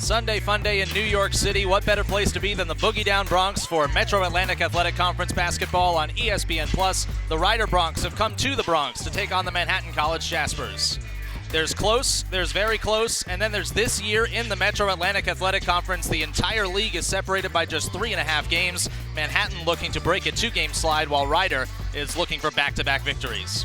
Sunday fun day in New York City. What better place to be than the Boogie Down Bronx for Metro Atlantic Athletic Conference basketball on ESPN+. The Rider Bronx have come to the Bronx to take on the Manhattan College Jaspers. There's close, there's very close, and then there's this year in the Metro Atlantic Athletic Conference. The entire league is separated by just 3.5 games. Manhattan looking to break a 2-game slide, while Rider is looking for back-to-back victories.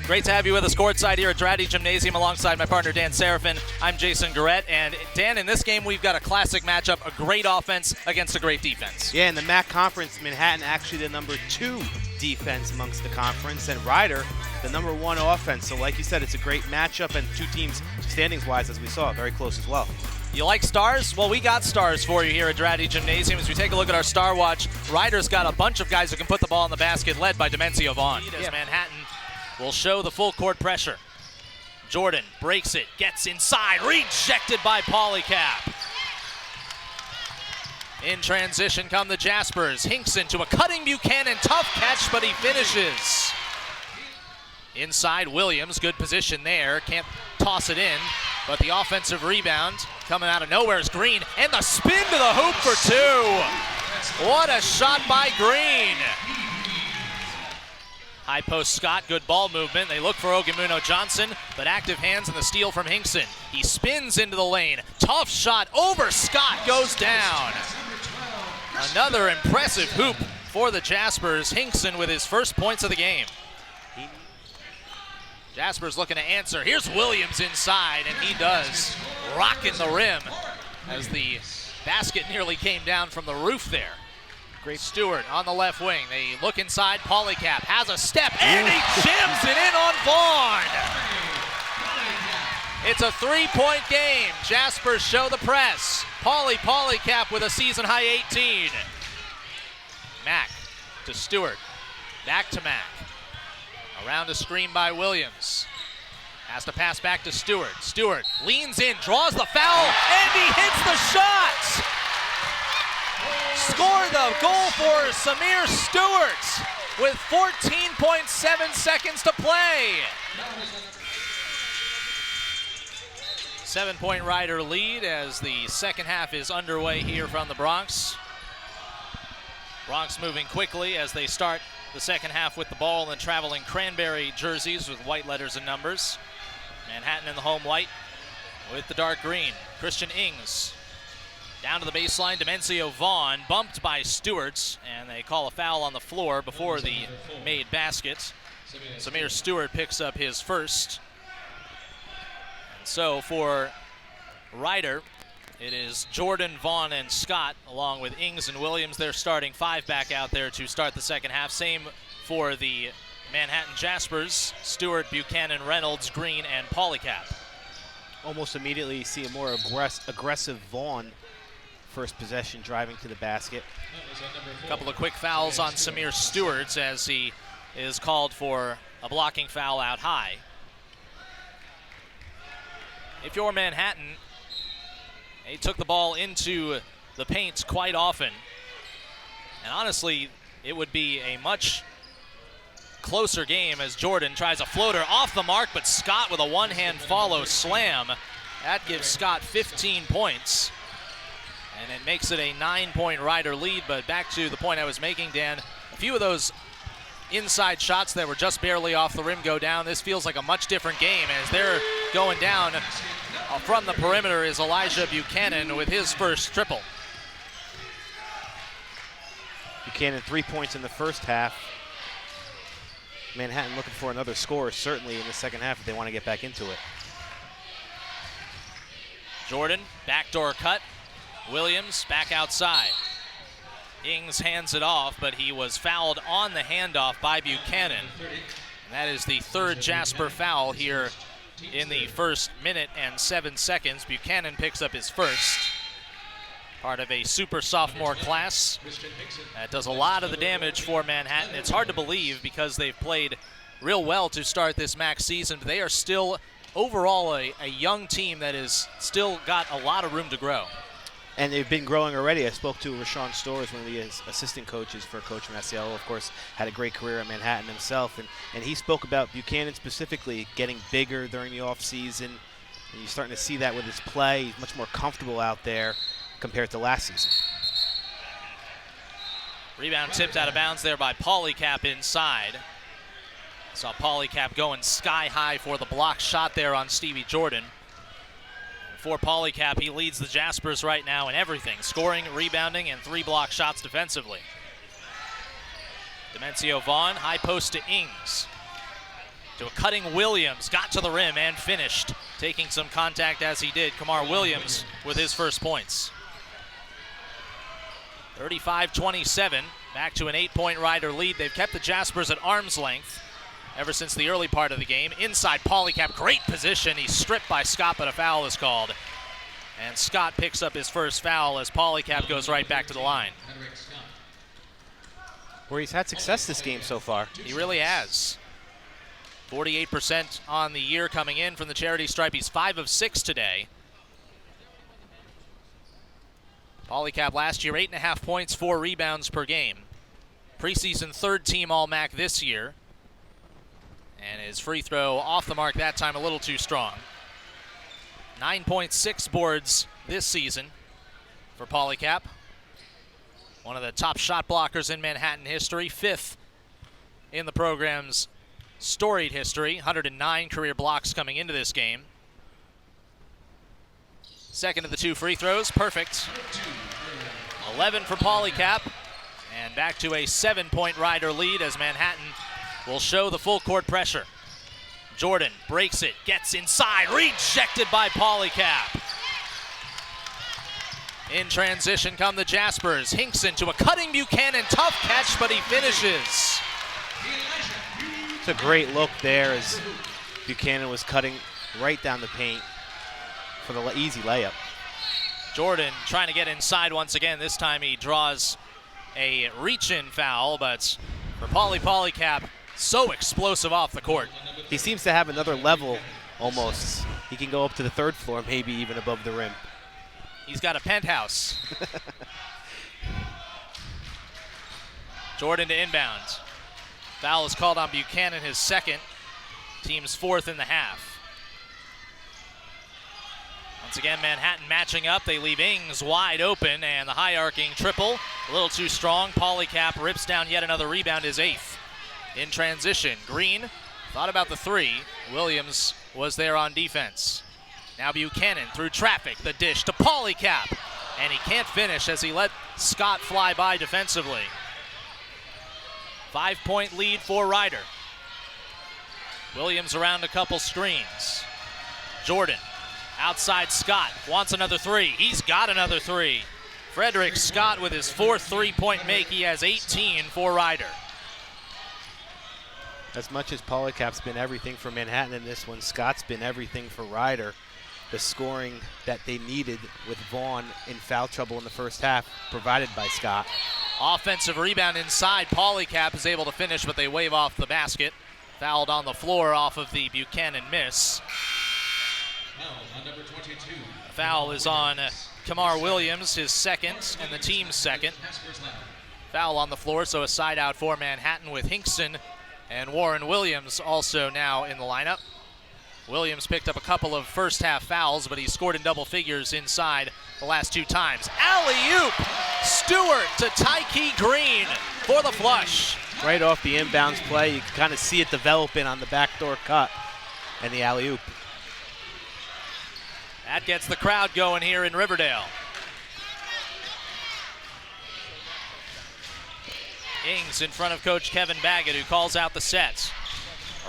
Great to have you with us courtside here at Guerette Gymnasium alongside my partner Dan Serafin. I'm Jason Guerette, and Dan, in this game we've got a classic matchup, a great offense against a great defense. Yeah, in the MAC conference, Manhattan actually the number 2 defense amongst the conference, and Rider the number 1 offense. So like you said, it's a great matchup, and two teams standings-wise, as we saw, very close as well. You like stars? Well, we got stars for you here at Guerette Gymnasium. As we take a look at our star watch, Rider's got a bunch of guys who can put the ball in the basket, led by Dimensio Vaughn. As Manhattan will show the full court pressure. Jordan breaks it, gets inside, rejected by Polycap. In transition come the Jaspers. Hinkson to a cutting Buchanan, tough catch, but he finishes. Inside Williams, good position there, can't toss it in, but the offensive rebound coming out of nowhere is Green, and the spin to the hoop for 2. What a shot by Green. High post Scott, good ball movement. They look for Ogemuno Johnson, but active hands and the steal from Hinkson. He spins into the lane. Tough shot over Scott, goes down. Another impressive hoop for the Jaspers. Hinkson with his first points of the game. Jaspers looking to answer. Here's Williams inside, and he does. Rocking the rim as the basket nearly came down from the roof there. Great Stewart on the left wing. They look inside. Polycap has a step, and he jams it in on Vaughn. It's a 3-point game. Jaspers show the press. Polycap with a season-high 18. Mack to Stewart. Back to Mack. Around a screen by Williams. Has to pass back to Stewart. Stewart leans in, draws the foul, and he hits the shot! Score the goal for Samir Stewart with 14.7 seconds to play. 7-point Rider lead as the second half is underway here from the Bronx. Bronx moving quickly as they start the second half with the ball in traveling cranberry jerseys with white letters and numbers. Manhattan in the home white with the dark green. Christian Ings down to the baseline. Dimensio Vaughn bumped by Stewart, and they call a foul on the floor before the made basket. Samir Stewart picks up his first. And so for Rider, it is Jordan, Vaughn, and Scott, along with Ings and Williams. They're starting 5 back out there to start the second half. Same for the Manhattan Jaspers. Stewart, Buchanan, Reynolds, Green, and Polycap. Almost immediately see a more aggressive Vaughn. First possession driving to the basket. A couple of quick fouls on Samir Stewart as he is called for a blocking foul out high. If you're Manhattan, they took the ball into the paint quite often. And honestly, it would be a much closer game as Jordan tries a floater off the mark, but Scott with a one-hand follow slam. That gives Scott 15 points. And it makes it a 9-point Rider lead, but back to the point I was making, Dan, a few of those inside shots that were just barely off the rim go down. This feels like a much different game as they're going down. From the perimeter is Elijah Buchanan with his first triple. Buchanan 3 points in the first half. Manhattan looking for another score, certainly in the second half if they want to get back into it. Jordan, backdoor cut. Williams back outside. Ings hands it off, but he was fouled on the handoff by Buchanan. And that is the third Jasper foul here in the first minute and 7 seconds. Buchanan picks up his first. Part of a super sophomore class. That does a lot of the damage for Manhattan. It's hard to believe because they've played real well to start this MAC season, but they are still overall a young team that has still got a lot of room to grow. And they've been growing already. I spoke to Rashawn Storrs, one of the assistant coaches for Coach Maciello. Of course, had a great career at Manhattan himself. And he spoke about Buchanan specifically getting bigger during the offseason, And you're starting to see that with his play. He's much more comfortable out there compared to last season. Rebound tipped out of bounds there by Polycap inside. Saw Polycap going sky high for the block shot there on Stevie Jordan. For Polycap, he leads the Jaspers right now in everything, scoring, rebounding, and 3 block shots defensively. Demencio Vaughn, high post to Ings. To a cutting Williams, got to the rim and finished. Taking some contact as he did, Kamar Williams with his first points. 35-27, back to an 8-point Rider lead. They've kept the Jaspers at arm's length ever since the early part of the game. Inside Polycap, great position. He's stripped by Scott, but a foul is called. And Scott picks up his first foul as Polycap goes right back to the line. Where he's had success this game so far. He really has. 48% on the year coming in from the charity stripe. He's 5 of 6 today. Polycap last year, 8.5 points, 4 rebounds per game. Preseason 3rd team All-MAC this year. And his free throw off the mark that time a little too strong. 9.6 boards this season for Polycap. One of the top shot blockers in Manhattan history, 5th in the program's storied history. 109 career blocks coming into this game. Second of the 2 free throws, perfect. 11 for Polycap, and back to a 7-point Rider lead as Manhattan will show the full court pressure. Jordan breaks it, gets inside, rejected by Polycap. In transition come the Jaspers. Hinkson to a cutting Buchanan, tough catch, but he finishes. It's a great look there as Buchanan was cutting right down the paint for the easy layup. Jordan trying to get inside once again. This time he draws a reach-in foul, but for Polycap, so explosive off the court. He seems to have another level almost. He can go up to the 3rd floor, maybe even above the rim. He's got a penthouse. Jordan to inbound. Foul is called on Buchanan, his 2nd. Team's 4th in the half. Once again, Manhattan matching up. They leave Ings wide open, and the high arcing triple, a little too strong. Polycap rips down yet another rebound, his 8th. In transition, Green thought about the 3. Williams was there on defense. Now Buchanan through traffic, the dish to Polycap, and he can't finish as he let Scott fly by defensively. 5-point lead for Rider. Williams around a couple screens. Jordan outside Scott, wants another 3. He's got another 3. Frederick Scott with his 4th 3-point make. He has 18 for Rider. As much as Polycap's been everything for Manhattan in this one, Scott's been everything for Rider. The scoring that they needed with Vaughn in foul trouble in the first half provided by Scott. Offensive rebound inside. Polycap is able to finish, but they wave off the basket. Fouled on the floor off of the Buchanan miss. The foul is on Kamar Williams, his 2nd, and the team's 2nd. Foul on the floor, so a side out for Manhattan with Hinkson and Warren Williams also now in the lineup. Williams picked up a couple of first half fouls, but he scored in double figures inside the last 2 times. Alley-oop! Stewart to Tyke Green for the flush. Right off the inbounds play, you can kind of see it developing on the backdoor cut and the alley-oop. That gets the crowd going here in Riverdale. Ings in front of Coach Kevin Baggett, who calls out the set.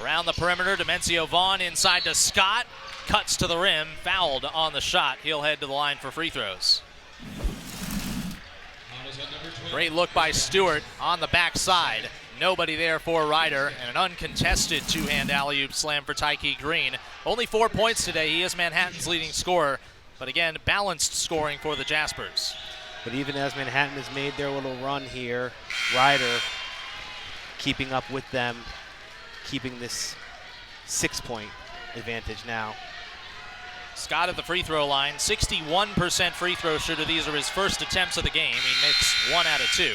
Around the perimeter, Demencio Vaughn inside to Scott. Cuts to the rim, fouled on the shot. He'll head to the line for free throws. Great look by Stewart on the backside. Nobody there for Rider, and an uncontested 2-hand alley-oop slam for Tyke Green. Only 4 points today. He is Manhattan's leading scorer, but again, balanced scoring for the Jaspers. But even as Manhattan has made their little run here, Rider keeping up with them, keeping this 6-point advantage now. Scott at the free throw line, 61% free throw shooter. These are his first attempts of the game. He makes 1 out of 2.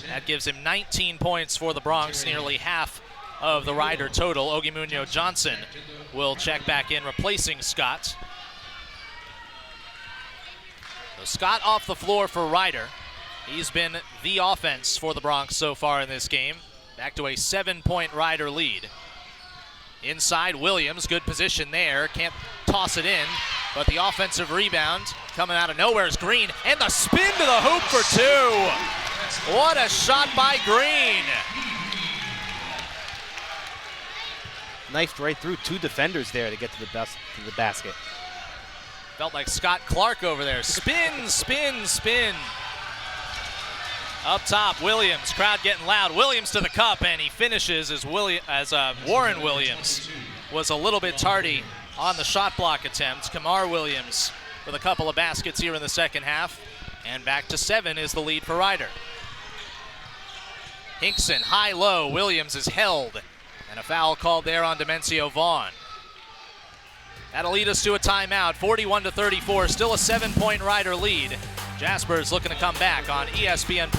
That gives him 19 points for the Bronx, nearly half of the Rider total. Ogimunyo Johnson will check back in, replacing Scott. Scott off the floor for Ryder. He's been the offense for the Bronx so far in this game. Back to a 7-point Ryder lead. Inside, Williams, good position there. Can't toss it in, but the offensive rebound coming out of nowhere is Green, and the spin to the hoop for 2. What a shot by Green. Knifed right through 2 defenders there to get to the basket. Felt like Scott Clark over there. Spin, spin, spin. Up top, Williams. Crowd getting loud. Williams to the cup, and he finishes as Warren Williams was a little bit tardy on the shot block attempt. Kamar Williams with a couple of baskets here in the second half. And back to 7 is the lead for Ryder. Hinkson, high-low. Williams is held. And a foul called there on Demencio Vaughn. That'll lead us to a timeout. 41-34, still a 7-point Ryder lead. Jasper's looking to come back on ESPN+.